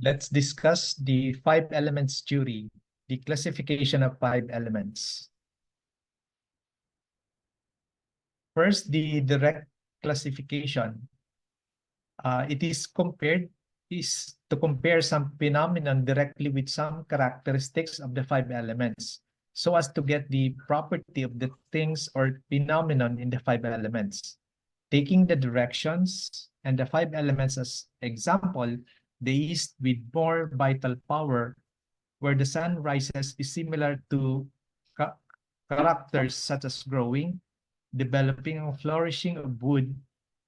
Let's discuss the five elements theory, the classification of five elements. First, the direct classification. It is to compare some phenomenon directly with some characteristics of the five elements, so as to get the property of the things or phenomenon in the five elements. Taking the directions and the five elements as example, the east with more vital power, where the sun rises, is similar to ca characters such as growing, developing, and flourishing of wood,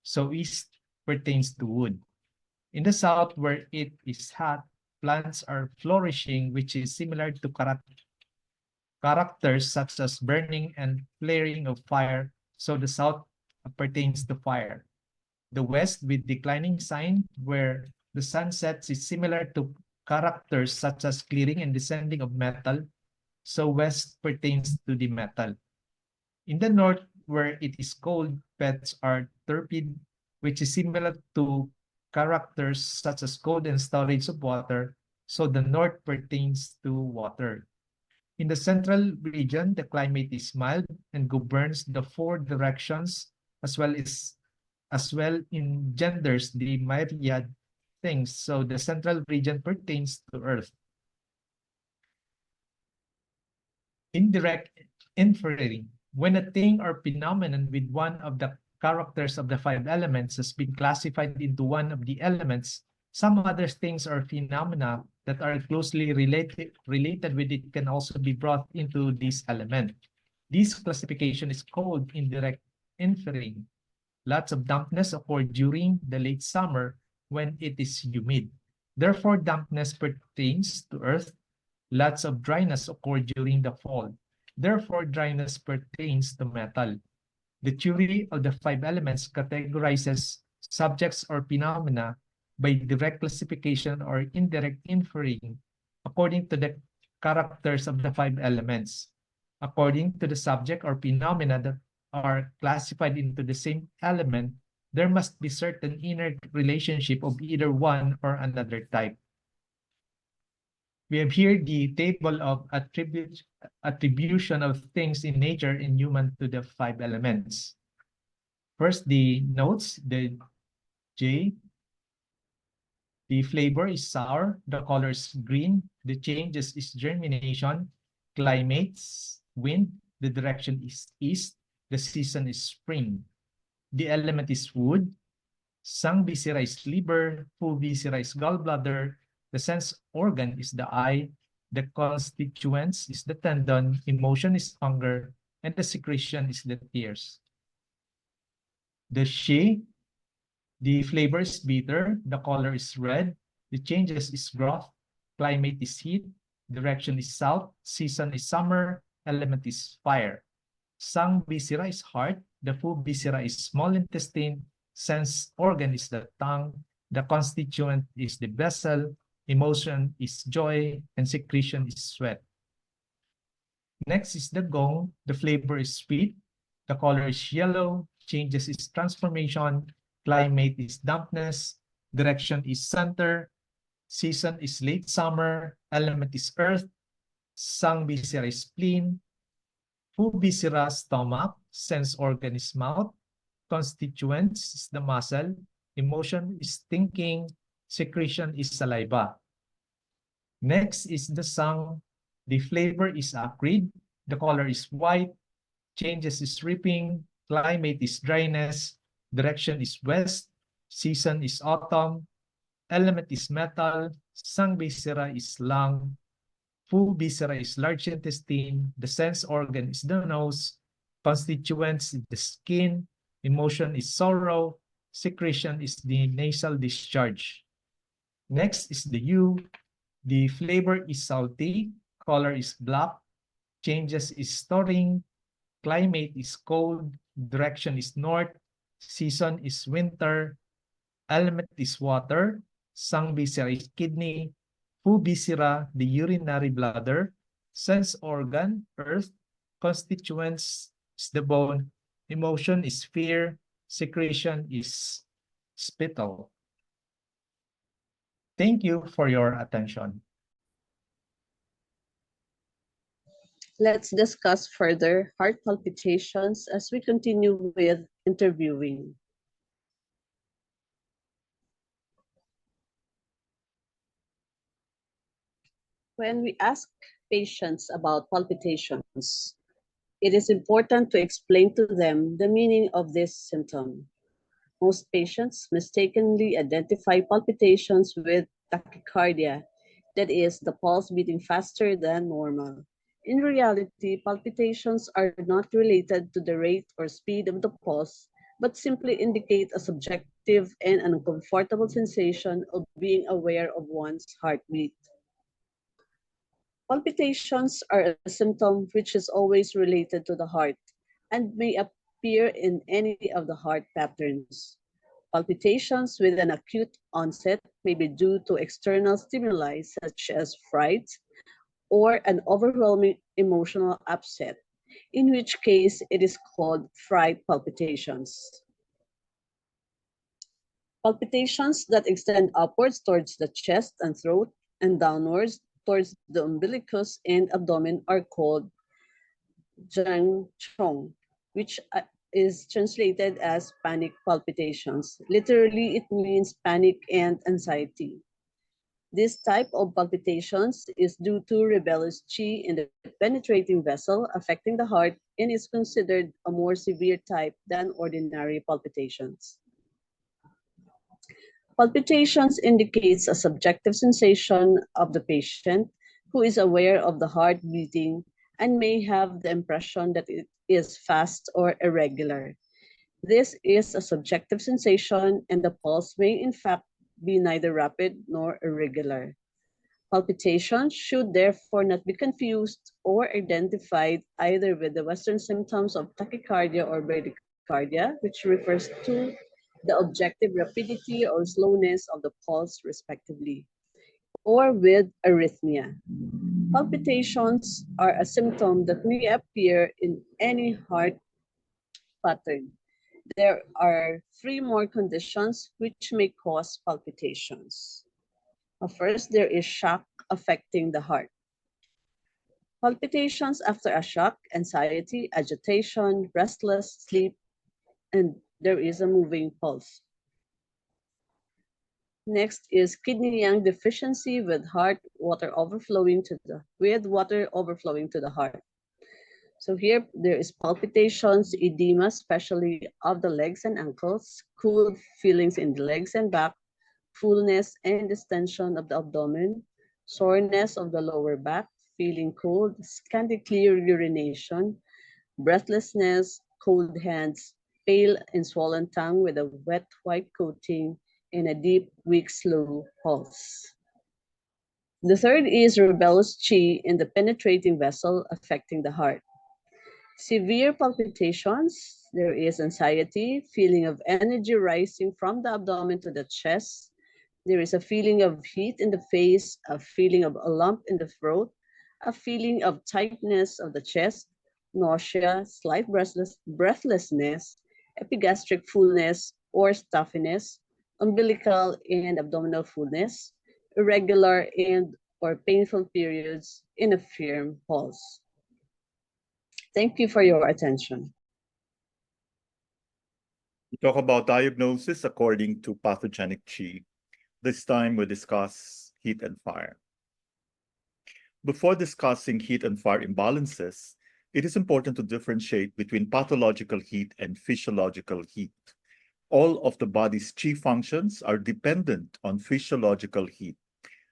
so east pertains to wood. In the south, where it is hot, plants are flourishing, which is similar to characters such as burning and flaring of fire, so the south pertains to fire. The west with declining sign, where the sun sets, is similar to characters such as clearing and descending of metal, so west pertains to the metal. In the north, where it is cold, pets are turpid, which is similar to characters such as cold and storage of water, so the north pertains to water. In the central region, the climate is mild and governs the four directions, as well engenders the myriad things. So the central region pertains to Earth. Indirect inferring. When a thing or phenomenon with one of the characters of the five elements has been classified into one of the elements, some other things or phenomena that are closely related with it can also be brought into this element. This classification is called indirect inferring. Lots of dampness occur during the late summer when it is humid. Therefore, dampness pertains to earth. Lots of dryness occur during the fall. Therefore, dryness pertains to metal. The theory of the five elements categorizes subjects or phenomena by direct classification or indirect inferring according to the characters of the five elements. According to the subject or phenomena that are classified into the same element, there must be certain inner relationship of either one or another type. We have here the table of attribution of things in nature and human to the five elements. First, the notes, the J. The flavor is sour, the color is green, the changes is germination, climates, wind, the direction is east, the season is spring. The element is wood, sang viscera is liver, fu viscera is gallbladder, the sense organ is the eye, the constituents is the tendon, emotion is hunger, and the secretion is the tears. The she, the flavor is bitter, the color is red, the changes is growth, climate is heat, direction is south, season is summer, element is fire. Sang viscera is heart, the fu viscera is small intestine, sense organ is the tongue, the constituent is the vessel, emotion is joy, and secretion is sweat. Next is the gong, the flavor is sweet, the color is yellow, changes is transformation, climate is dampness, direction is center, season is late summer, element is earth, sang viscera is spleen, fu viscera stomach, sense organ is mouth, constituents is the muscle, emotion is thinking, secretion is saliva. Next is the sang. The flavor is acrid, the color is white, changes is ripping, climate is dryness, direction is west, season is autumn, element is metal, sang viscera is lung, fu viscera is large intestine, the sense organ is the nose, constituents is the skin, emotion is sorrow, secretion is the nasal discharge. Next is the U. The flavor is salty, color is black, changes is storing, climate is cold, direction is north, season is winter, element is water, sang viscera is kidney, fu viscera the urinary bladder, sense organ, earth, constituents is the bone, emotion is fear, secretion is spittle. Thank you for your attention. Let's discuss further heart palpitations as we continue with interviewing. When we ask patients about palpitations, it is important to explain to them the meaning of this symptom. Most patients mistakenly identify palpitations with tachycardia, that is, the pulse beating faster than normal. In reality, palpitations are not related to the rate or speed of the pulse, but simply indicate a subjective and uncomfortable sensation of being aware of one's heartbeat. Palpitations are a symptom which is always related to the heart and may appear in any of the heart patterns. Palpitations with an acute onset may be due to external stimuli such as fright or an overwhelming emotional upset, in which case it is called fright palpitations. Palpitations that extend upwards towards the chest and throat and downwards towards the umbilicus and abdomen are called Yang Chong, which is translated as panic palpitations. Literally, it means panic and anxiety. This type of palpitations is due to rebellious qi in the penetrating vessel affecting the heart and is considered a more severe type than ordinary palpitations. Palpitations indicates a subjective sensation of the patient who is aware of the heart beating and may have the impression that it is fast or irregular. This is a subjective sensation and the pulse may in fact be neither rapid nor irregular. Palpitations should therefore not be confused or identified either with the Western symptoms of tachycardia or bradycardia, which refers to the objective rapidity or slowness of the pulse, respectively, or with arrhythmia. Palpitations are a symptom that may appear in any heart pattern. There are three more conditions which may cause palpitations. First, there is shock affecting the heart. Palpitations after a shock, anxiety, agitation, restless sleep, and there is a moving pulse. Next is kidney yang deficiency with water overflowing to the heart. So here there is palpitations, edema, especially of the legs and ankles, cool feelings in the legs and back, fullness and distension of the abdomen, soreness of the lower back, feeling cold, scanty clear urination, breathlessness, cold hands, pale and swollen tongue with a wet white coating, and a deep, weak, slow pulse. The third is rebellious chi in the penetrating vessel affecting the heart. Severe palpitations, there is anxiety, feeling of energy rising from the abdomen to the chest. There is a feeling of heat in the face, a feeling of a lump in the throat, a feeling of tightness of the chest, nausea, slight breathlessness, epigastric fullness or stuffiness, umbilical and abdominal fullness, irregular and or painful periods in a firm pulse. Thank you for your attention. We talk about diagnosis according to pathogenic qi. This time we discuss heat and fire. Before discussing heat and fire imbalances, it is important to differentiate between pathological heat and physiological heat. All of the body's qi functions are dependent on physiological heat.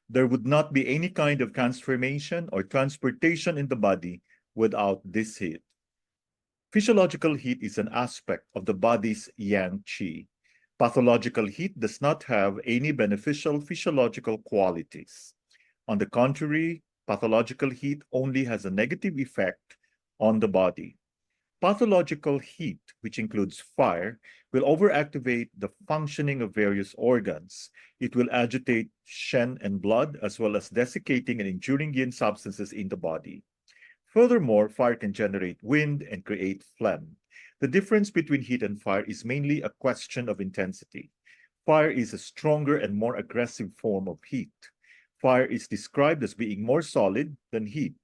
There would not be any kind of transformation or transportation in the body without this heat. Physiological heat is an aspect of the body's yang qi. Pathological heat does not have any beneficial physiological qualities. On the contrary, pathological heat only has a negative effect on the body. Pathological heat, which includes fire, will overactivate the functioning of various organs. It will agitate shen and blood, as well as desiccating and injuring yin substances in the body. Furthermore, fire can generate wind and create phlegm. The difference between heat and fire is mainly a question of intensity. Fire is a stronger and more aggressive form of heat. Fire is described as being more solid than heat.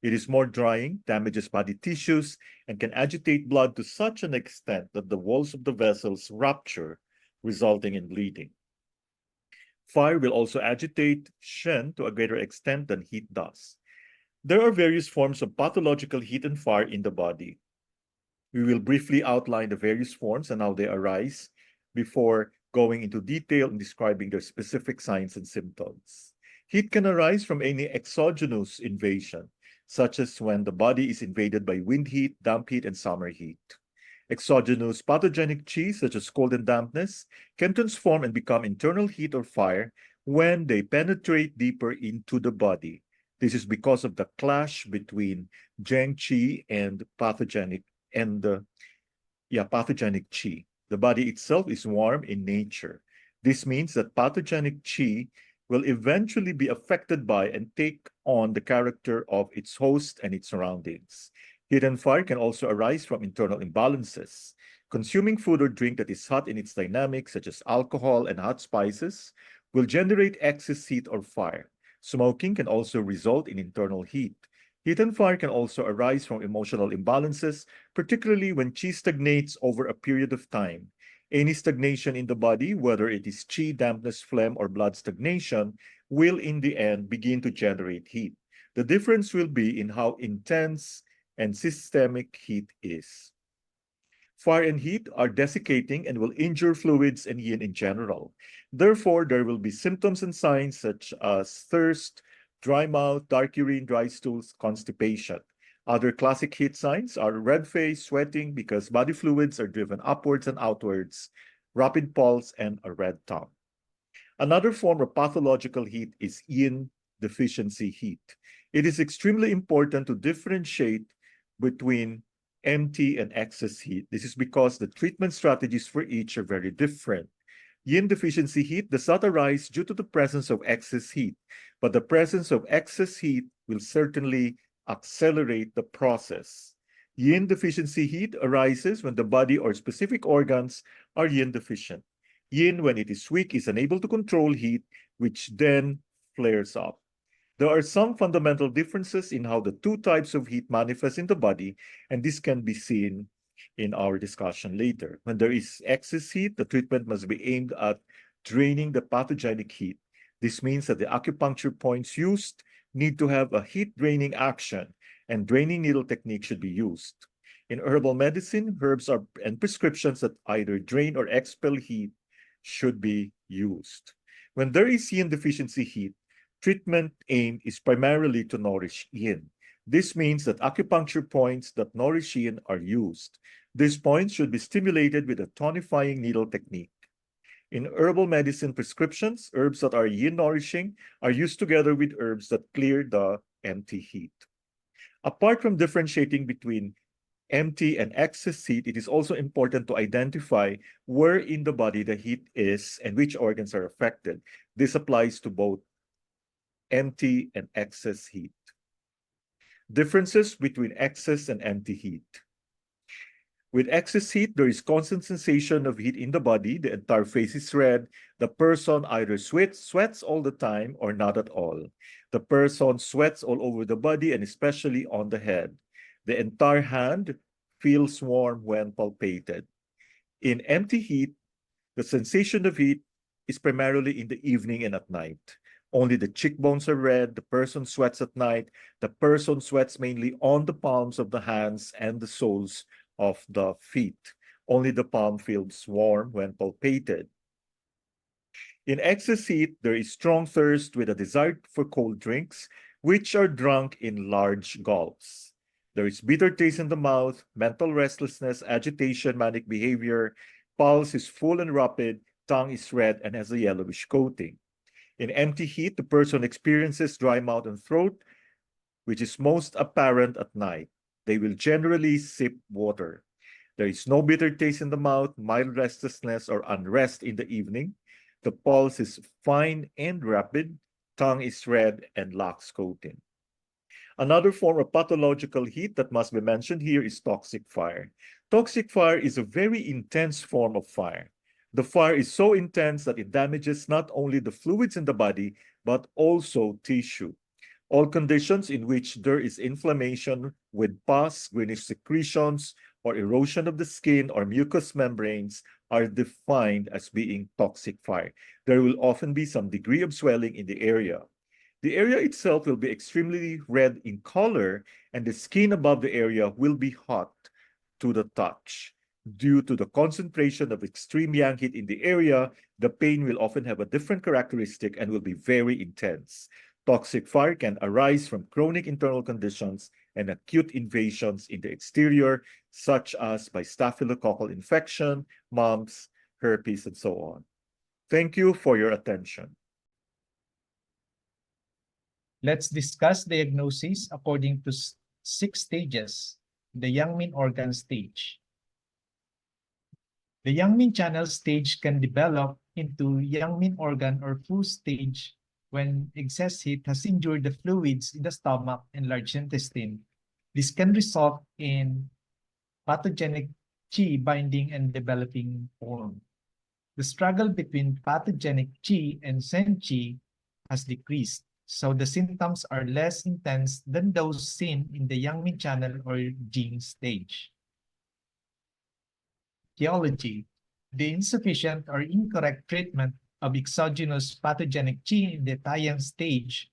It is more drying, damages body tissues, and can agitate blood to such an extent that the walls of the vessels rupture, resulting in bleeding. Fire will also agitate Shen to a greater extent than heat does. There are various forms of pathological heat and fire in the body. We will briefly outline the various forms and how they arise before going into detail in describing their specific signs and symptoms. Heat can arise from any exogenous invasion, such as when the body is invaded by wind heat, damp heat, and summer heat. Exogenous pathogenic qi, such as cold and dampness, can transform and become internal heat or fire when they penetrate deeper into the body. This is because of the clash between Zheng qi and pathogenic qi. The body itself is warm in nature. This means that pathogenic qi will eventually be affected by and take on the character of its host and its surroundings. Heat and fire can also arise from internal imbalances. Consuming food or drink that is hot in its dynamics, such as alcohol and hot spices, will generate excess heat or fire. Smoking can also result in internal heat. Heat and fire can also arise from emotional imbalances, particularly when qi stagnates over a period of time. Any stagnation in the body, whether it is qi, dampness, phlegm, or blood stagnation, will in the end begin to generate heat. The difference will be in how intense and systemic heat is. Fire and heat are desiccating and will injure fluids and yin in general. Therefore, there will be symptoms and signs such as thirst, dry mouth, dark urine, dry stools, constipation. Other classic heat signs are red face, sweating because body fluids are driven upwards and outwards, rapid pulse, and a red tongue. Another form of pathological heat is yin deficiency heat. It is extremely important to differentiate between empty and excess heat. This is because the treatment strategies for each are very different. Yin deficiency heat does not arise due to the presence of excess heat, but the presence of excess heat will certainly accelerate the process. Yin deficiency heat arises when the body or specific organs are yin deficient. Yin, when it is weak, is unable to control heat, which then flares up. There are some fundamental differences in how the two types of heat manifest in the body, and this can be seen in our discussion later. When there is excess heat, the treatment must be aimed at draining the pathogenic heat. This means that the acupuncture points used need to have a heat draining action, and draining needle technique should be used. In herbal medicine, herbs and prescriptions that either drain or expel heat should be used. When there is yin deficiency heat, treatment aim is primarily to nourish yin. This means that acupuncture points that nourish yin are used. These points should be stimulated with a tonifying needle technique. In herbal medicine prescriptions, herbs that are yin nourishing are used together with herbs that clear the empty heat. Apart from differentiating between empty and excess heat, it is also important to identify where in the body the heat is and which organs are affected. This applies to both empty and excess heat. Differences between excess and empty heat. With excess heat, there is constant sensation of heat in the body. The entire face is red. The person either sweats all the time or not at all. The person sweats all over the body and especially on the head. The entire hand feels warm when palpated. In empty heat, the sensation of heat is primarily in the evening and at night. Only the cheekbones are red. The person sweats at night. The person sweats mainly on the palms of the hands and the soles of the feet. Only the palm feels warm when palpated. In excess heat, there is strong thirst with a desire for cold drinks, which are drunk in large gulps. There is bitter taste in the mouth, mental restlessness, agitation, manic behavior. Pulse is full and rapid. Tongue is red and has a yellowish coating. In empty heat, the person experiences dry mouth and throat, which is most apparent at night. They will generally sip water. There is no bitter taste in the mouth, mild restlessness or unrest in the evening. The pulse is fine and rapid. Tongue is red and lacks coating. Another form of pathological heat that must be mentioned here is toxic fire. Toxic fire is a very intense form of fire. The fire is so intense that it damages not only the fluids in the body, but also tissue. All conditions in which there is inflammation with pus, greenish secretions, or erosion of the skin or mucous membranes are defined as being toxic fire. There will often be some degree of swelling in the area. The area itself will be extremely red in color, and the skin above the area will be hot to the touch. Due to the concentration of extreme yang heat in the area, the pain will often have a different characteristic and will be very intense. Toxic fire can arise from chronic internal conditions and acute invasions in the exterior, such as by staphylococcal infection, mumps, herpes, and so on. Thank you for your attention. Let's discuss diagnosis according to 6 stages. The Yangming organ stage. The Yangming channel stage can develop into Yangming organ or Fu stage when excess heat has injured the fluids in the stomach and large intestine. This can result in pathogenic qi binding and developing form. The struggle between pathogenic qi and sen qi has decreased, so the symptoms are less intense than those seen in the Yangming channel or Jing stage. Etiology: the insufficient or incorrect treatment of exogenous pathogenic qi in the Taiyang stage,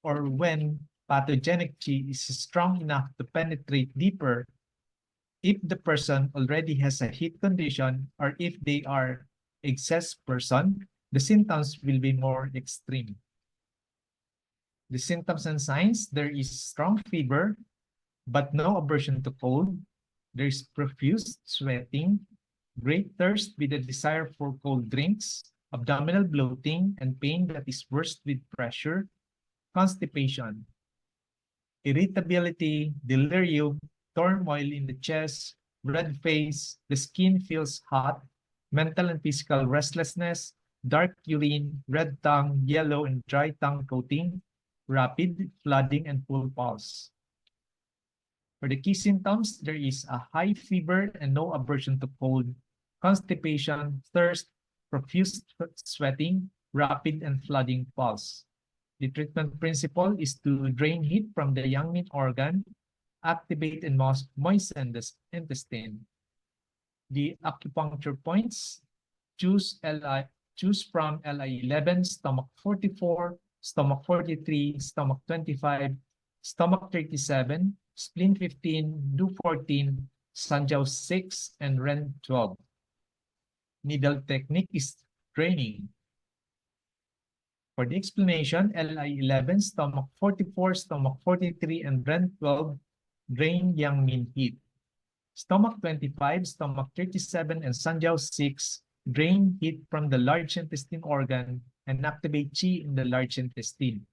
or when pathogenic qi is strong enough to penetrate deeper, if the person already has a heat condition or if they are excess person, the symptoms will be more extreme. The symptoms and signs: there is strong fever, but no aversion to cold. There is profuse sweating, great thirst with a desire for cold drinks, abdominal bloating and pain that is worse with pressure, constipation, irritability, delirium, turmoil in the chest, red face, the skin feels hot, mental and physical restlessness, dark urine, red tongue, yellow and dry tongue coating, rapid flooding, and full pulse. For the key symptoms, there is a high fever and no aversion to cold, constipation, thirst, profuse sweating, rapid and flooding pulse. The treatment principle is to drain heat from the Yangming organ, activate and moisten the intestine. The acupuncture points: choose from LI11, stomach 44, stomach 43, stomach 25, stomach 37, spleen 15, do 14, Sanjiao 6, and Ren 12. Needle technique is draining. For the explanation, LI11, stomach 44, stomach 43, and Ren 12 drain Yangming heat. Stomach 25, stomach 37, and Sanjiao 6 drain heat from the large intestine organ and activate qi in the large intestine.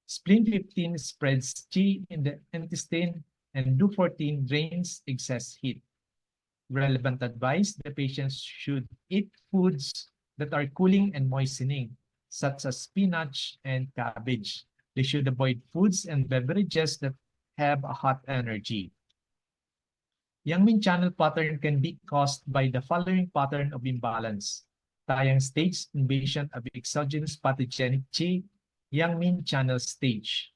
Spleen 15 spreads qi in the intestine, and do 14 drains excess heat. Relevant advice: the patients should eat foods that are cooling and moistening, such as spinach and cabbage. They should avoid foods and beverages that have a hot energy. Yangming channel pattern can be caused by the following pattern of imbalance: Taiyang stage, invasion of exogenous pathogenic qi, Yangming channel stage.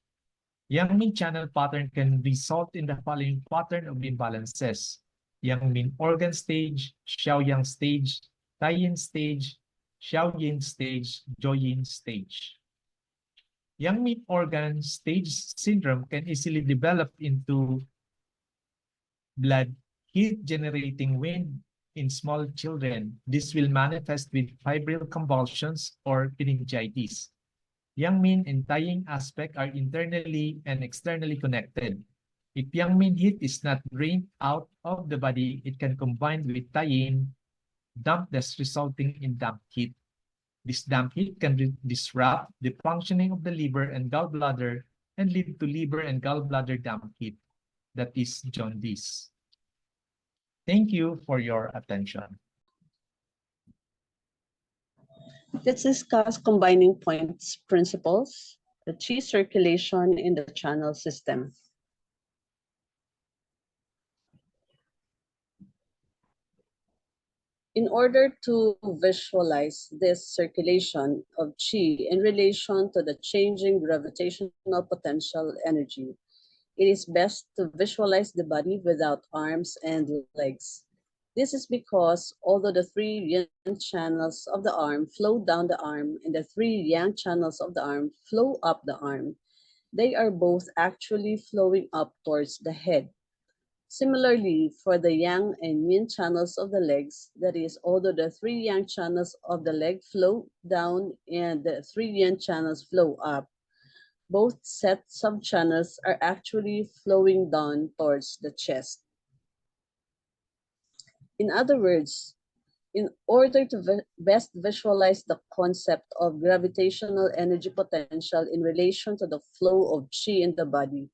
Yangming channel pattern can result in the following pattern of imbalances: Yangming organ stage, Shao Yang stage, Taiyin stage, Shao Yin stage, Joyin stage. Yangming organ stage syndrome can easily develop into blood heat generating wind in small children. This will manifest with febrile convulsions or meningitis. Yangming and Taiying aspect are internally and externally connected. If Yangming heat is not drained out of the body, it can combine with Taiying dampness, resulting in damp heat. This damp heat can disrupt the functioning of the liver and gallbladder and lead to liver and gallbladder damp heat, that is jaundice. Thank you for your attention. Let's discuss combining points principles, the qi circulation in the channel system. In order to visualize this circulation of qi in relation to the changing gravitational potential energy, it is best to visualize the body without arms and legs. This is because although the 3 yin channels of the arm flow down the arm and the 3 yang channels of the arm flow up the arm, they are both actually flowing up towards the head. Similarly, for the yang and yin channels of the legs, that is, although the 3 yang channels of the leg flow down and the 3 yin channels flow up, both sets of channels are actually flowing down towards the chest. In other words, in order to best visualize the concept of gravitational energy potential in relation to the flow of qi in the body,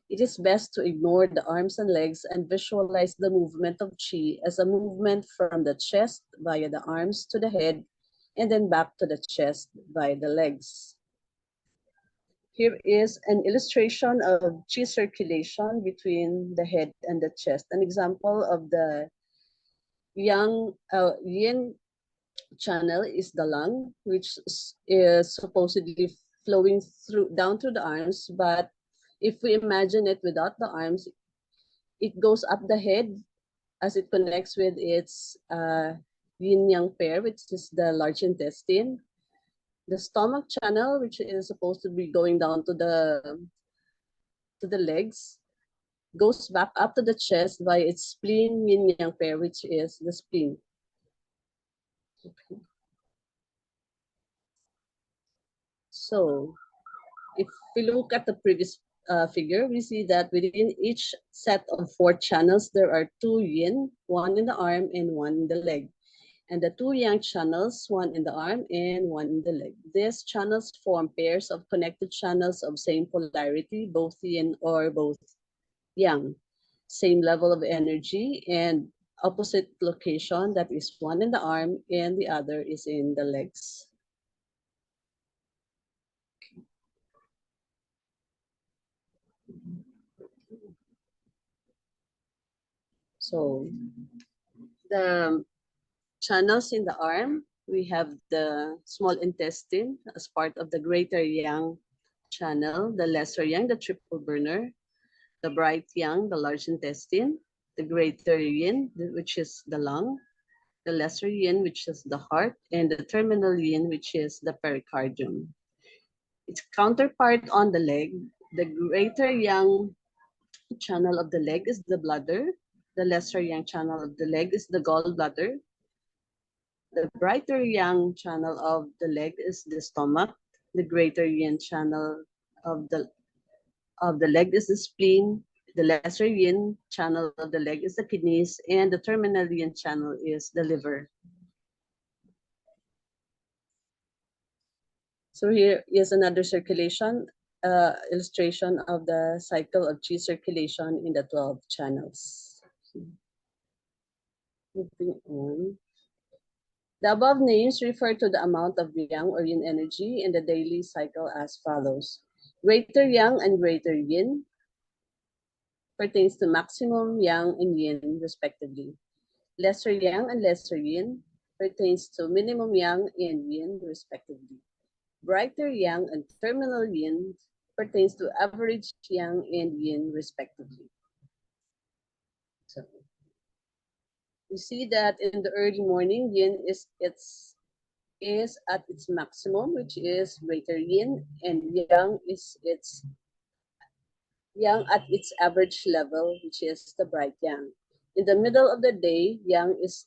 it is best to ignore the arms and legs and visualize the movement of qi as a movement from the chest via the arms to the head and then back to the chest via the legs. Here is an illustration of qi circulation between the head and the chest. An example of the yin channel is the lung, which is supposedly flowing down through the arms, but if we imagine it without the arms, it goes up the head as it connects with its yin-yang pair, which is the large intestine. The stomach channel, which is supposed to be going down to the legs, goes back up to the chest by its spleen yin-yang pair, which is the spleen. Okay. So if we look at the previous figure, we see that within each set of 4 channels, there are 2 yin, 1 in the arm and 1 in the leg. And the 2 yang channels, 1 in the arm and 1 in the leg. These channels form pairs of connected channels of same polarity, both yin or both yang. Same level of energy and opposite location, that is 1 in the arm and the other is in the legs. So the channels in the arm, we have the small intestine as part of the greater yang channel, the lesser yang, the triple burner, the bright yang, the large intestine, the greater yin, which is the lung, the lesser yin, which is the heart, and the terminal yin, which is the pericardium. Its counterpart on the leg, the greater yang channel of the leg is the bladder, the lesser yang channel of the leg is the gallbladder, the brighter yang channel of the leg is the stomach, the greater yin channel of the leg is the spleen, the lesser yin channel of the leg is the kidneys, and the terminal yin channel is the liver. So here is another circulation illustration of the cycle of qi circulation in the 12 channels. Moving on. The above names refer to the amount of yang or yin energy in the daily cycle as follows. Greater yang and greater yin pertains to maximum yang and yin respectively. Lesser yang and lesser yin pertains to minimum yang and yin respectively. Brighter yang and terminal yin pertains to average yang and yin respectively. So we see that in the early morning, yin is at its maximum, which is greater yin, and yang is yang at its average level, which is the bright yang. In the middle of the day, yang is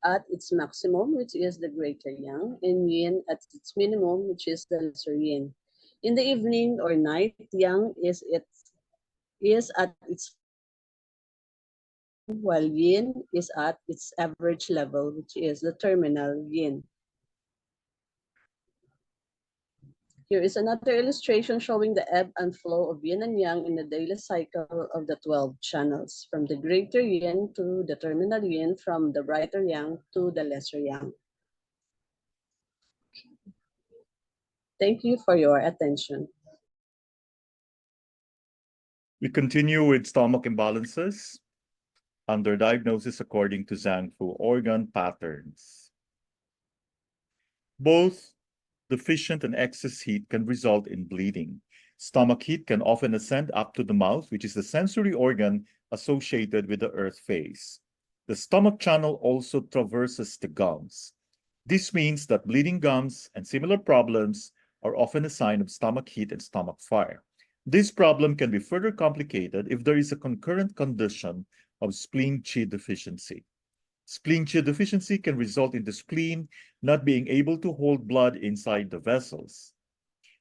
at its maximum, which is the greater yang, and yin at its minimum, which is the lesser yin. In the evening or night, yang is at its while yin is at its average level, which is the terminal yin. Here is another illustration showing the ebb and flow of yin and yang in the daily cycle of the 12 channels, from the greater yin to the terminal yin, from the brighter yang to the lesser yang. Thank you for your attention. We continue with stomach imbalances. under diagnosis according to Zhang Fu organ patterns. Both deficient and excess heat can result in bleeding. Stomach heat can often ascend up to the mouth, which is the sensory organ associated with the earth phase. The stomach channel also traverses the gums. This means that bleeding gums and similar problems are often a sign of stomach heat and stomach fire. This problem can be further complicated if there is a concurrent condition of spleen qi deficiency. Spleen qi deficiency can result in the spleen not being able to hold blood inside the vessels.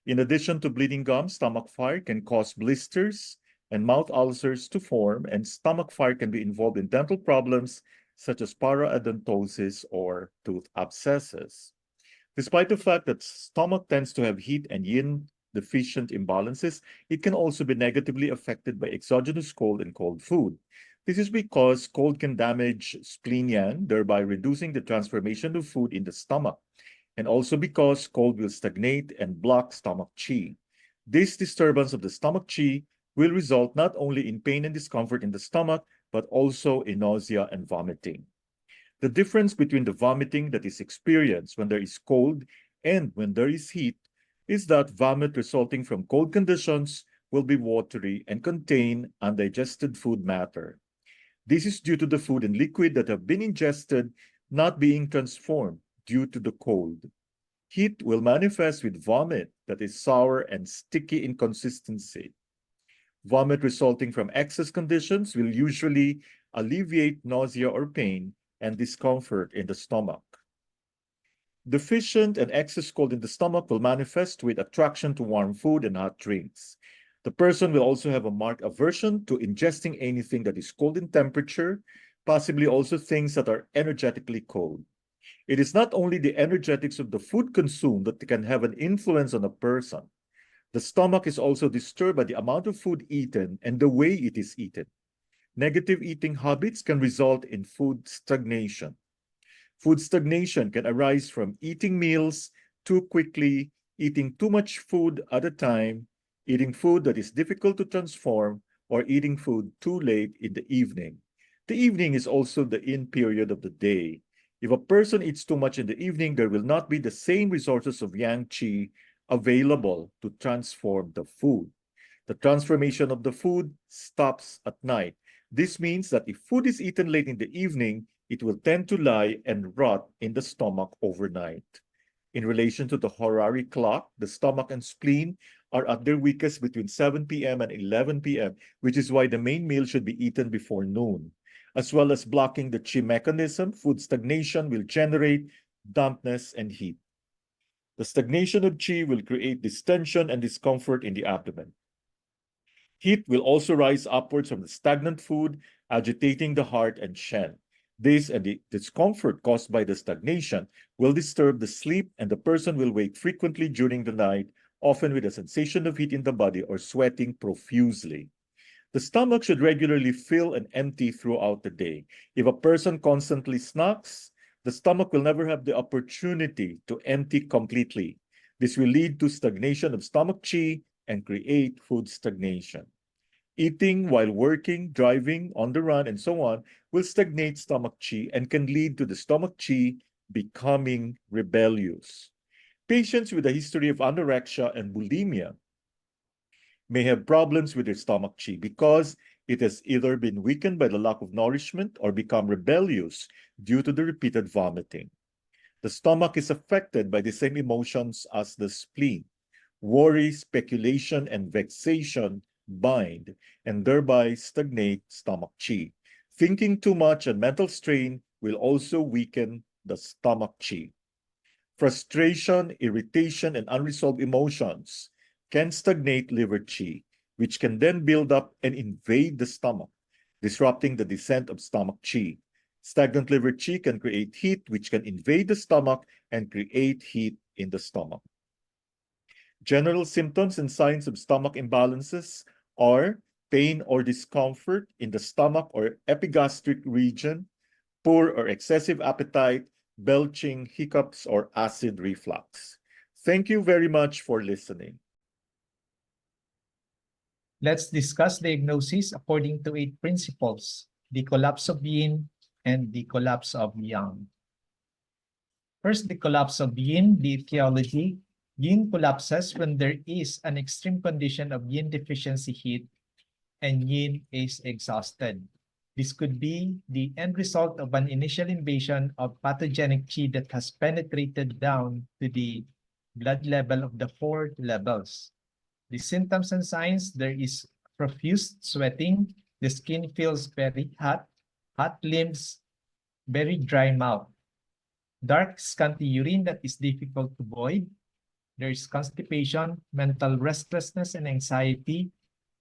In addition to bleeding gums, stomach fire can cause blisters and mouth ulcers to form, and stomach fire can be involved in dental problems such as parodontoses or tooth abscesses. Despite the fact that stomach tends to have heat and yin deficient imbalances, it can also be negatively affected by exogenous cold and cold food. This is because cold can damage spleen yang, thereby reducing the transformation of food in the stomach, and also because cold will stagnate and block stomach qi. This disturbance of the stomach qi will result not only in pain and discomfort in the stomach, but also in nausea and vomiting. The difference between the vomiting that is experienced when there is cold and when there is heat is that vomit resulting from cold conditions will be watery and contain undigested food matter. This is due to the food and liquid that have been ingested not being transformed due to the cold. Heat will manifest with vomit that is sour and sticky in consistency. Vomit resulting from excess conditions will usually alleviate nausea or pain and discomfort in the stomach. Deficient and excess cold in the stomach will manifest with attraction to warm food and hot drinks. The person will also have a marked aversion to ingesting anything that is cold in temperature, possibly also things that are energetically cold. It is not only the energetics of the food consumed that can have an influence on a person. The stomach is also disturbed by the amount of food eaten and the way it is eaten. Negative eating habits can result in food stagnation. Food stagnation can arise from eating meals too quickly, eating too much food at a time, eating food that is difficult to transform, or eating food too late in the evening. The evening is also the in period of the day. If a person eats too much in the evening, there will not be the same resources of yang qi available to transform the food. The transformation of the food stops at night. This means that if food is eaten late in the evening, it will tend to lie and rot in the stomach overnight. In relation to the horary clock, the stomach and spleen are at their weakest between 7 p.m. and 11 p.m., which is why the main meal should be eaten before noon. As well as blocking the qi mechanism, food stagnation will generate dampness and heat. The stagnation of qi will create distension and discomfort in the abdomen. Heat will also rise upwards from the stagnant food, agitating the heart and shen. This and the discomfort caused by the stagnation will disturb the sleep, and the person will wake frequently during the night, often with a sensation of heat in the body or sweating profusely. The stomach should regularly fill and empty throughout the day. If a person constantly snacks, the stomach will never have the opportunity to empty completely. This will lead to stagnation of stomach qi and create food stagnation. Eating while working, driving, on the run, and so on will stagnate stomach qi and can lead to the stomach qi becoming rebellious. Patients with a history of anorexia and bulimia may have problems with their stomach qi because it has either been weakened by the lack of nourishment or become rebellious due to the repeated vomiting. The stomach is affected by the same emotions as the spleen. Worry, speculation, and vexation bind and thereby stagnate stomach qi. Thinking too much and mental strain will also weaken the stomach qi. Frustration, irritation, and unresolved emotions can stagnate liver qi, which can then build up and invade the stomach, disrupting the descent of stomach qi. Stagnant liver qi can create heat, which can invade the stomach and create heat in the stomach. General symptoms and signs of stomach imbalances are pain or discomfort in the stomach or epigastric region, poor or excessive appetite, belching, hiccups, or acid reflux. Thank you very much for listening. Let's discuss diagnosis according to 8 principles. the collapse of yin, and the collapse of yang. First, the collapse of yin, the etiology. Yin collapses when there is an extreme condition of yin deficiency heat and yin is exhausted. This could be the end result of an initial invasion of pathogenic qi that has penetrated down to the blood level of the 4 levels. The symptoms and signs, there is profuse sweating, the skin feels very hot, hot limbs, very dry mouth, dark scanty urine that is difficult to void, there is constipation, mental restlessness and anxiety,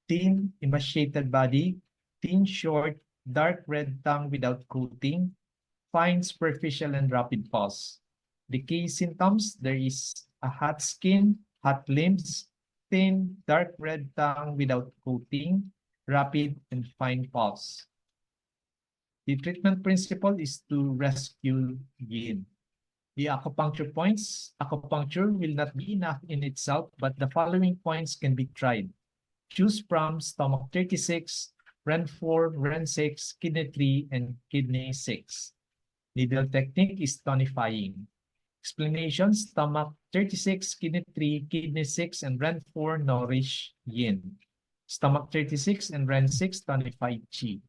thin, emaciated body, thin, short, dark red tongue without coating, fine, superficial, and rapid pulse. The key symptoms, there is a hot skin, hot limbs, thin, dark red tongue without coating, rapid, and fine pulse. The treatment principle is to rescue yin. The acupuncture points, acupuncture will not be enough in itself, but the following points can be tried. Choose from stomach 36, REN 4, REN 6, kidney 3, and kidney 6. Needle technique is tonifying. Explanation, stomach 36, kidney 3, kidney 6, and REN 4 nourish yin. Stomach 36 and REN 6 tonify qi.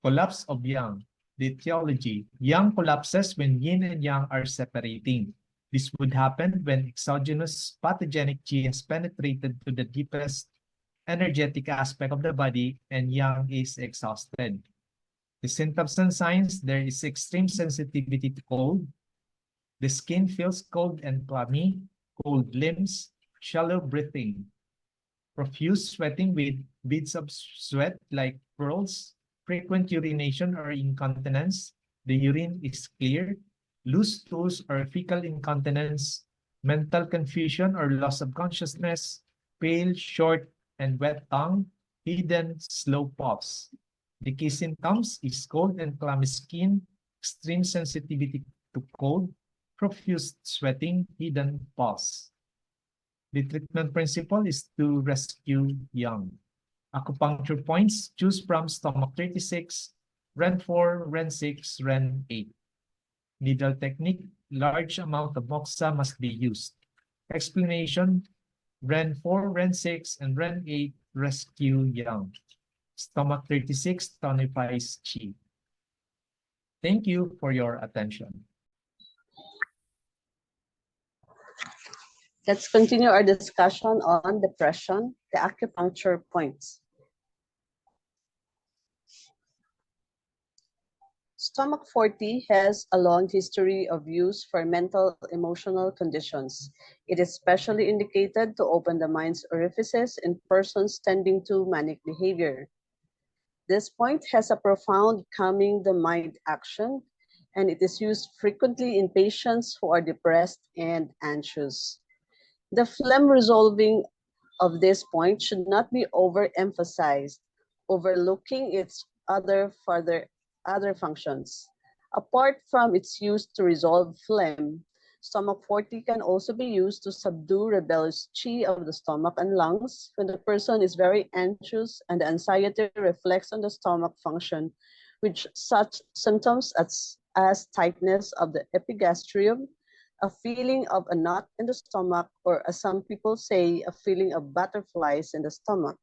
Collapse of yang. The etiology, yang collapses when yin and yang are separating. This would happen when exogenous pathogenic qi has penetrated to the deepest energetic aspect of the body and yang is exhausted. The symptoms and signs, there is extreme sensitivity to cold. The skin feels cold and clammy, cold limbs, shallow breathing, profuse sweating with beads of sweat like pearls, frequent urination or incontinence, the urine is clear, loose stools or fecal incontinence, mental confusion or loss of consciousness, pale, short, and wet tongue, hidden, slow pulse. The key symptoms is cold and clammy skin, extreme sensitivity to cold, profuse sweating, hidden pulse. The treatment principle is to rescue yang. Acupuncture points, choose from stomach 36, REN 4, REN 6, REN 8. Needle technique, large amount of moxa must be used. Explanation, REN 4, REN 6, and REN 8 rescue yang. Stomach 36 tonifies qi. Thank you for your attention. Let's continue our discussion on depression, the acupuncture points. Stomach 40 has a long history of use for mental emotional conditions. It is specially indicated to open the mind's orifices in persons tending to manic behavior. This point has a profound calming the mind action, and it is used frequently in patients who are depressed and anxious. The phlegm resolving of this point should not be overemphasized, overlooking its other functions. Apart from its use to resolve phlegm, stomach 40 can also be used to subdue rebellious qi of the stomach and lungs when the person is very anxious and the anxiety reflects on the stomach function, with such symptoms as tightness of the epigastrium, a feeling of a knot in the stomach, or as some people say, a feeling of butterflies in the stomach.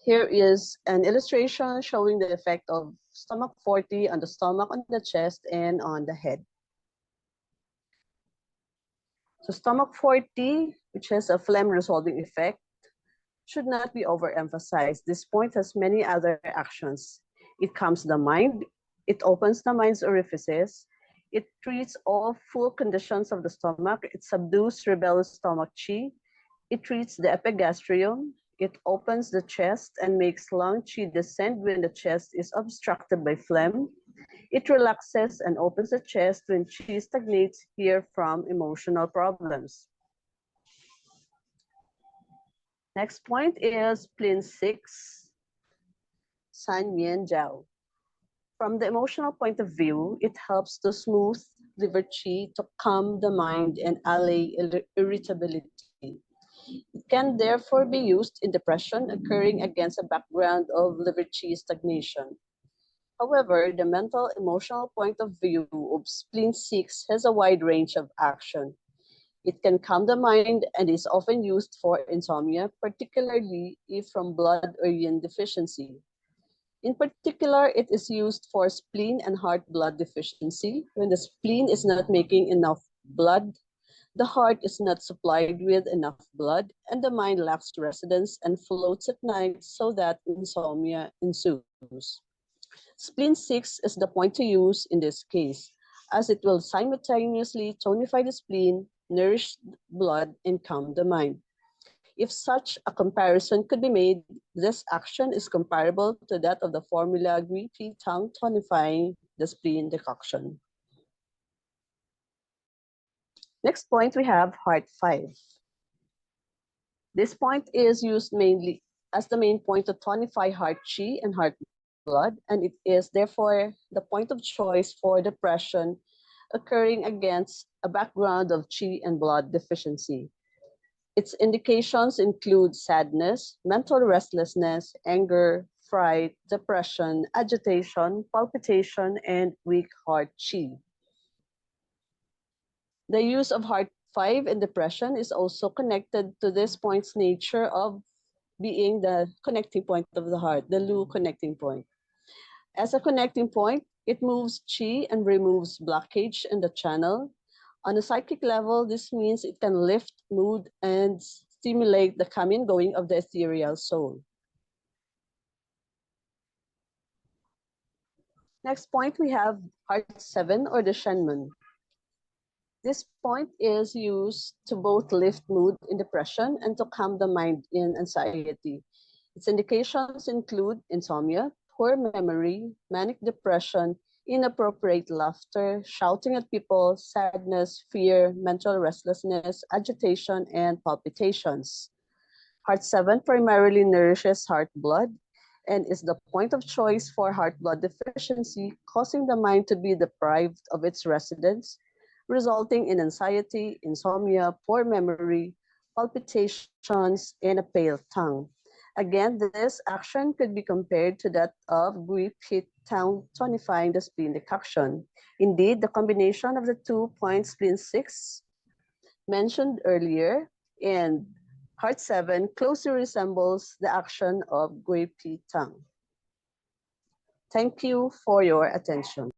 Here is an illustration showing the effect of stomach 40 on the stomach, on the chest, and on the head. So stomach 40, which has a phlegm resolving effect, should not be overemphasized. This point has many other actions. It calms the mind, it opens the mind's orifices, it treats all full conditions of the stomach, it subdues rebellious stomach qi, it treats the epigastrium, it opens the chest and makes lung qi descend when the chest is obstructed by phlegm. It relaxes and opens the chest when qi stagnates here from emotional problems. Next point is Plin 6, San Yen Jiao. From the emotional point of view, it helps to smooth liver qi, to calm the mind and allay irritability. It can therefore be used in depression occurring against a background of liver qi stagnation. However, the mental emotional point of view of spleen 6 has a wide range of action. It can calm the mind and is often used for insomnia, particularly if from blood or yin deficiency. In particular, it is used for spleen and heart blood deficiency when the spleen is not making enough blood, the heart is not supplied with enough blood, and the mind lacks residence and floats at night so that insomnia ensues. Spleen 6 is the point to use in this case, as it will simultaneously tonify the spleen, nourish blood, and calm the mind. If such a comparison could be made, this action is comparable to that of the formula Gui Pi Tang tonifying the spleen decoction. Next point, we have heart 5. This point is used mainly as the main point to tonify heart qi and heart blood, and it is therefore the point of choice for depression occurring against a background of qi and blood deficiency. Its indications include sadness, mental restlessness, anger, fright, depression, agitation, palpitation, and weak heart qi. The use of heart 5 in depression is also connected to this point's nature of being the connecting point of the heart, the Lu connecting point. As a connecting point, it moves qi and removes blockage in the channel. On a psychic level, this means it can lift mood and stimulate the coming and going of the ethereal soul. Next point, we have heart 7 or the Shenmen. This point is used to both lift mood in depression and to calm the mind in anxiety. Its indications include insomnia, poor memory, manic depression, inappropriate laughter, shouting at people, sadness, fear, mental restlessness, agitation, and palpitations. Heart 7 primarily nourishes heart blood and is the point of choice for heart blood deficiency, causing the mind to be deprived of its residence, resulting in anxiety, insomnia, poor memory, palpitations, and a pale tongue. Again, this action could be compared to that of Gui Pi Tang tonifying the spleen decoction. Indeed, the combination of the 2 points spleen 6 mentioned earlier and heart 7 closely resembles the action of Gui Pi Tang. Thank you for your attention.